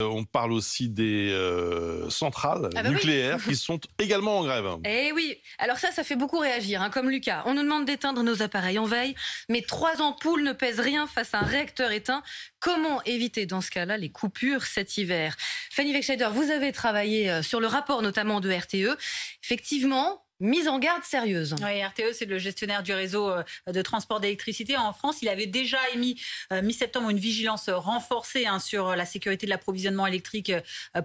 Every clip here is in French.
On parle aussi des centrales Ah bah nucléaires oui. qui sont également en grève. Eh oui, alors ça fait beaucoup réagir, hein, comme Lucas. On nous demande d'éteindre nos appareils en veille, mais 3 ampoules ne pèsent rien face à un réacteur éteint. Comment éviter dans ce cas-là les coupures cet hiver? Fanny Wegscheider, vous avez travaillé sur le rapport notamment de RTE. Effectivement, mise en garde sérieuse. Oui, RTE, c'est le gestionnaire du réseau de transport d'électricité en France. Il avait déjà émis mi-septembre une vigilance renforcée sur la sécurité de l'approvisionnement électrique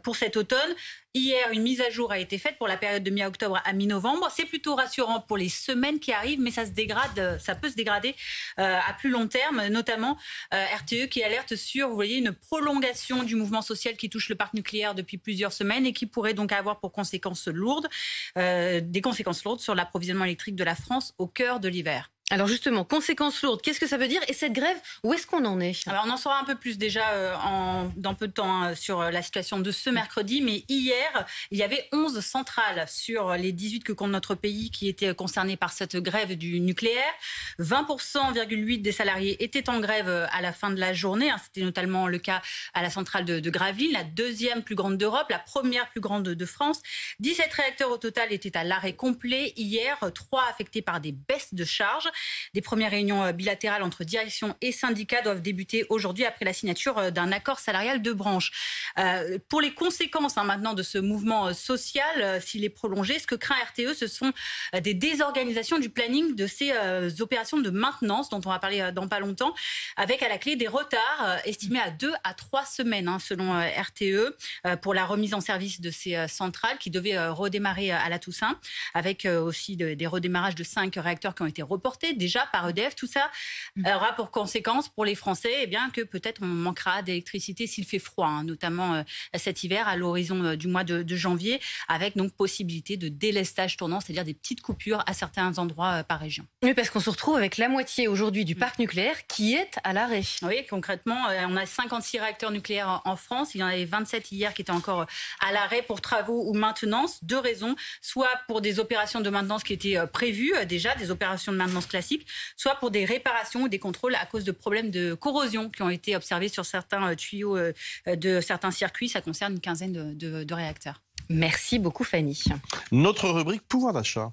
pour cet automne. Hier, une mise à jour a été faite pour la période de mi-octobre à mi-novembre. C'est plutôt rassurant pour les semaines qui arrivent, mais ça peut se dégrader à plus long terme, notamment RTE qui alerte sur, vous voyez, une prolongation du mouvement social qui touche le parc nucléaire depuis plusieurs semaines et qui pourrait donc avoir pour conséquences lourdes, des conséquences lourdes sur l'approvisionnement électrique de la France au cœur de l'hiver. Alors justement, conséquences lourdes, qu'est-ce que ça veut dire? Et cette grève, où est-ce qu'on en est? Alors on en saura un peu plus déjà dans peu de temps sur la situation de ce mercredi. Mais hier, il y avait 11 centrales sur les 18 que compte notre pays qui étaient concernées par cette grève du nucléaire. 20,8% des salariés étaient en grève à la fin de la journée. C'était notamment le cas à la centrale de Gravelines, la deuxième plus grande d'Europe, la première plus grande de France. 17 réacteurs au total étaient à l'arrêt complet. Hier, 3 affectés par des baisses de charges. Des premières réunions bilatérales entre direction et syndicats doivent débuter aujourd'hui après la signature d'un accord salarial de branche. Pour les conséquences maintenant de ce mouvement social, s'il est prolongé, ce que craint RTE, ce sont des désorganisations du planning de ces opérations de maintenance dont on va parler dans pas longtemps, avec à la clé des retards estimés à 2 à 3 semaines selon RTE pour la remise en service de ces centrales qui devaient redémarrer à la Toussaint, avec aussi des redémarrages de 5 réacteurs qui ont été reportés déjà par EDF. Tout ça aura pour conséquence pour les Français que peut-être on manquera d'électricité s'il fait froid, notamment cet hiver à l'horizon du mois de janvier, avec donc possibilité de délestage tournant, c'est-à-dire des petites coupures à certains endroits par région. Oui, parce qu'on se retrouve avec la moitié aujourd'hui du parc nucléaire qui est à l'arrêt. Oui, concrètement, on a 56 réacteurs nucléaires en France. Il y en avait 27 hier qui étaient encore à l'arrêt pour travaux ou maintenance. 2 raisons, soit pour des opérations de maintenance qui étaient prévues déjà, des opérations de maintenance classiques, soit pour des réparations ou des contrôles à cause de problèmes de corrosion qui ont été observés sur certains tuyaux de certains circuits. Ça concerne une quinzaine de réacteurs. Merci beaucoup Fanny. Notre rubrique pouvoir d'achat.